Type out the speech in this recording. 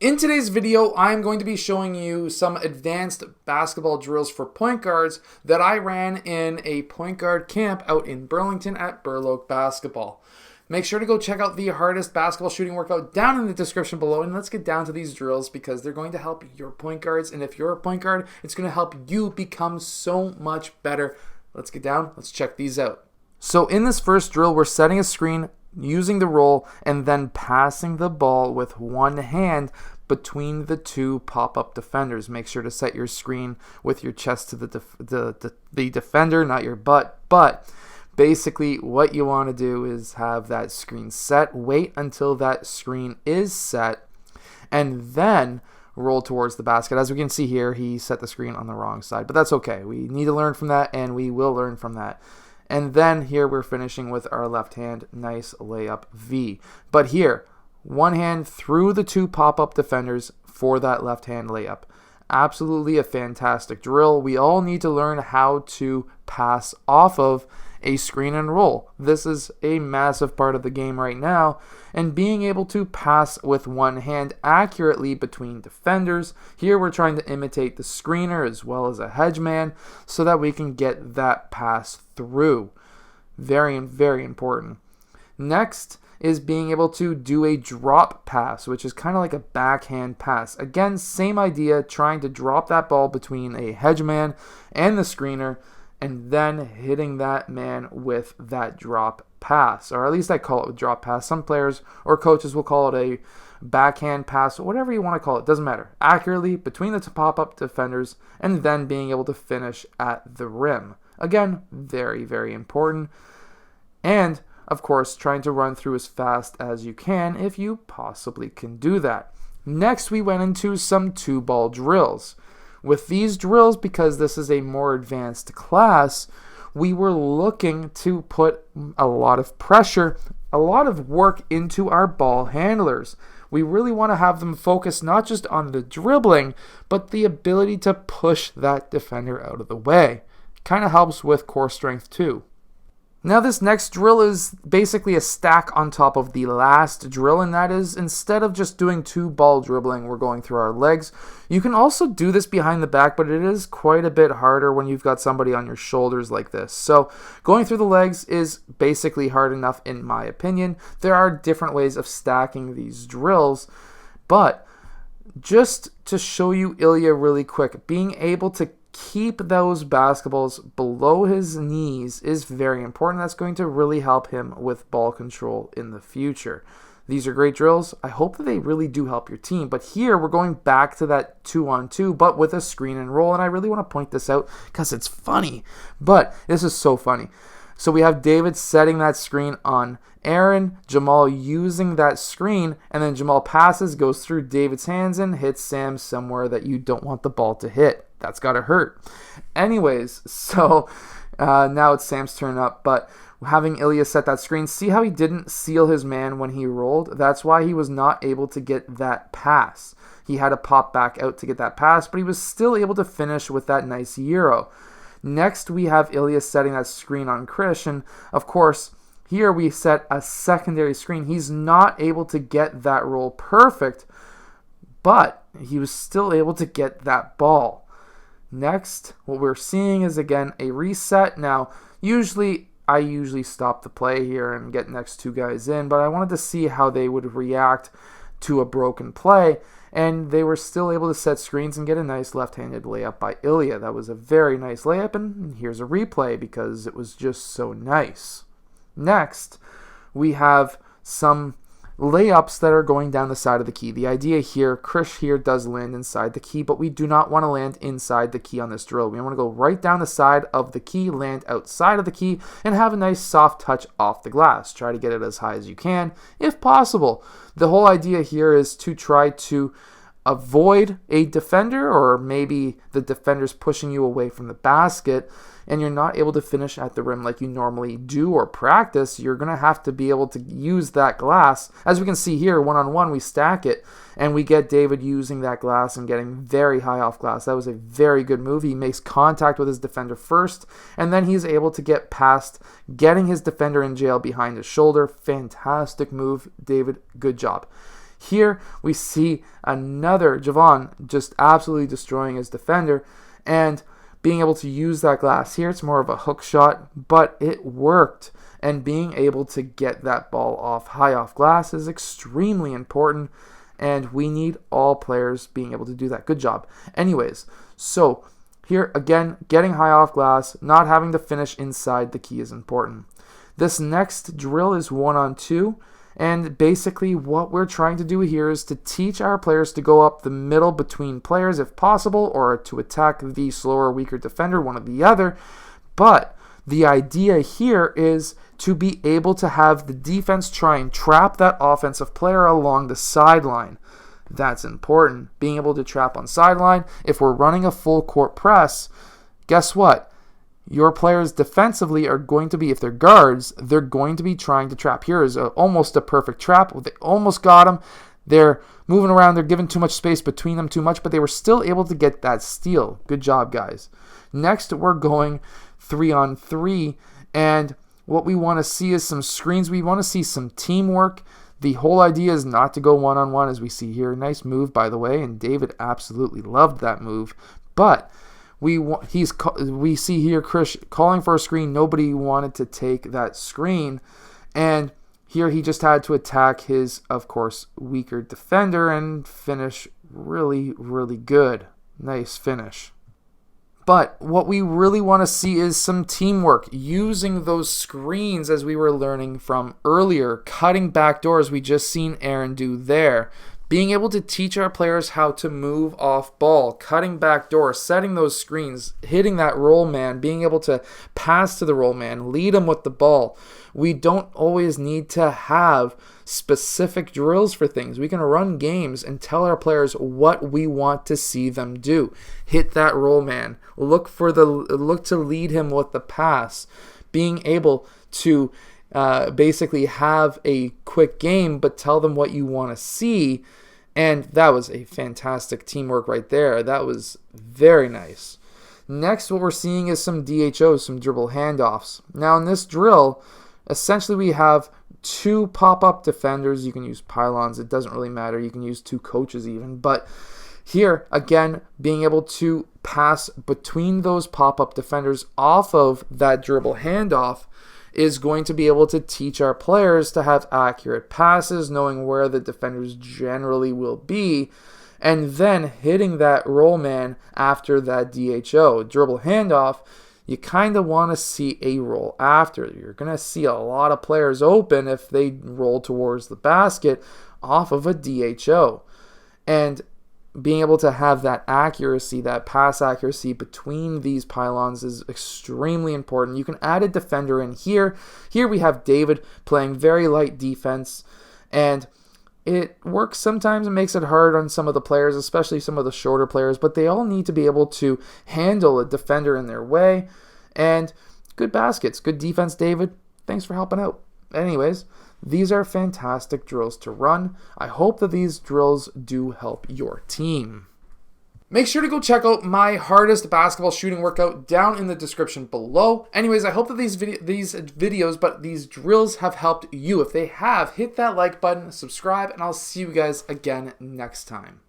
In today's video, I'm going to be showing you some advanced basketball drills for point guards that I ran in a point guard camp out in Burlington at Burloak Basketball. Make sure to go check out the hardest basketball shooting workout down in the description below, and let's get down to these drills because they're going to help your point guards, and if you're a point guard, it's going to help you become so much better. Let's get down, let's check these out. So in this first drill, we're setting a screen using the roll and then passing the ball with one hand between the two pop-up defenders. Make sure to set your screen with your chest to the defender, not your butt. But basically what you want to do is have that screen set, wait until that screen is set, and then roll towards the basket. As we can see here, he set the screen on the wrong side, but that's okay. We need to learn from that, and we will learn from that. And then here we're finishing with our left hand, nice layup V. But here, one hand through the two pop-up defenders for that left hand layup. Absolutely a fantastic drill. We all need to learn how to pass off of a screen and roll. This is a massive part of the game right now, and being able to pass with one hand accurately between defenders. Here we're trying to imitate the screener as well as a hedge man so that we can get that pass through. Very, very important. Next is being able to do a drop pass, which is kind of like a backhand pass. Again, same idea, trying to drop that ball between a hedge man and the screener, and then hitting that man with that drop pass, or at least I call it a drop pass. Some players or coaches will call it a backhand pass, whatever you want to call it, doesn't matter. Accurately between the pop-up defenders, and then being able to finish at the rim. Again, very, very important. And of course, trying to run through as fast as you can if you possibly can do that. Next, we went into some two-ball drills. With these drills, because this is a more advanced class, we were looking to put a lot of pressure, a lot of work into our ball handlers. We really want to have them focus not just on the dribbling, but the ability to push that defender out of the way. Kind of helps with core strength too. Now this next drill is basically a stack on top of the last drill, and that is instead of just doing two ball dribbling, we're going through our legs. You can also do this behind the back, but it is quite a bit harder when you've got somebody on your shoulders like this. So going through the legs is basically hard enough in my opinion. There are different ways of stacking these drills, but just to show you Ilya really quick, being able to keep those basketballs below his knees is very important. That's going to really help him with ball control in the future. These are great drills. I hope that they really do help your team. But here we're going back to that 2-on-2, but with a screen and roll. And I really want to point this out because it's funny. But this is so funny. So we have David setting that screen on Aaron, Jamal using that screen, and then Jamal passes, goes through David's hands, and hits Sam somewhere that you don't want the ball to hit. That's got to hurt. Anyways, so now it's Sam's turn up, but having Ilya set that screen, see how he didn't seal his man when he rolled? That's why he was not able to get that pass. He had to pop back out to get that pass, but he was still able to finish with that nice Euro. Next, we have Ilya setting that screen on Krish, and of course, here we set a secondary screen. He's not able to get that roll perfect, but he was still able to get that ball. Next, what we're seeing is, again, a reset. Now, I usually stop the play here and get next two guys in, but I wanted to see how they would react to a broken play, and they were still able to set screens and get a nice left-handed layup by Ilya. That was a very nice layup, and here's a replay because it was just so nice. Next, we have some layups that are going down the side of the key. The idea here, Krish here does land inside the key, but we do not want to land inside the key on this drill. We want to go right down the side of the key, land outside of the key, and have a nice soft touch off the glass. Try to get it as high as you can, if possible. The whole idea here is to try to avoid a defender, or maybe the defender's pushing you away from the basket and you're not able to finish at the rim like you normally do or practice. You're going to have to be able to use that glass. As we can see here, one-on-one, we stack it and we get David using that glass and getting very high off glass. That was a very good move. He makes contact with his defender first, and then he's able to get past getting his defender in jail behind his shoulder. Fantastic move, David. Good job. Here we see another Javon just absolutely destroying his defender and being able to use that glass. Here it's more of a hook shot, but it worked. And being able to get that ball high off glass is extremely important, and we need all players being able to do that. Good job. Anyways, so here again, getting high off glass, not having to finish inside the key is important. This next drill is 1-on-2, and basically what we're trying to do here is to teach our players to go up the middle between players if possible, or to attack the slower, weaker defender, one or the other. But the idea here is to be able to have the defense try and trap that offensive player along the sideline. That's important. Being able to trap on sideline. If we're running a full court press, guess what? Your players defensively are going to be, if they're guards, they're going to be trying to trap. Here is almost a perfect trap. They almost got him. They're moving around. They're giving too much space between them, too much, but they were still able to get that steal. Good job, guys. Next, we're going 3-on-3, and what we want to see is some screens. We want to see some teamwork. The whole idea is not to go one-on-one, as we see here. Nice move, by the way, and David absolutely loved that move. But we see here Chris calling for a screen. Nobody wanted to take that screen, and here he just had to attack his, of course, weaker defender and finish really, really good. Nice finish. But what we really want to see is some teamwork, using those screens as we were learning from earlier, cutting back doors we just seen Aaron do there. Being able to teach our players how to move off ball, cutting back doors, setting those screens, hitting that roll man, being able to pass to the roll man, lead them with the ball. We don't always need to have specific drills for things. We can run games and tell our players what we want to see them do. Hit that roll man. Look to lead him with the pass. Being able to basically have a quick game, but tell them what you want to see. And that was a fantastic teamwork right there. That was very nice. Next, what we're seeing is some DHOs, some dribble handoffs. Now in this drill, essentially we have two pop-up defenders. You can use pylons. It doesn't really matter. You can use two coaches even. But here, again, being able to pass between those pop-up defenders off of that dribble handoff is going to be able to teach our players to have accurate passes, knowing where the defenders generally will be, and then hitting that roll man after that DHO. Dribble handoff, you kind of want to see a roll after. You're going to see a lot of players open if they roll towards the basket off of a DHO. And being able to have that accuracy, that pass accuracy between these pylons is extremely important. You can add a defender in here. Here we have David playing very light defense, and it works sometimes. It makes it hard on some of the players, especially some of the shorter players, but they all need to be able to handle a defender in their way. And good baskets, good defense, David. Thanks for helping out. Anyways, these are fantastic drills to run. I hope that these drills do help your team. Make sure to go check out my hardest basketball shooting workout down in the description below. Anyways, I hope that these drills have helped you. If they have, hit that like button, subscribe, and I'll see you guys again next time.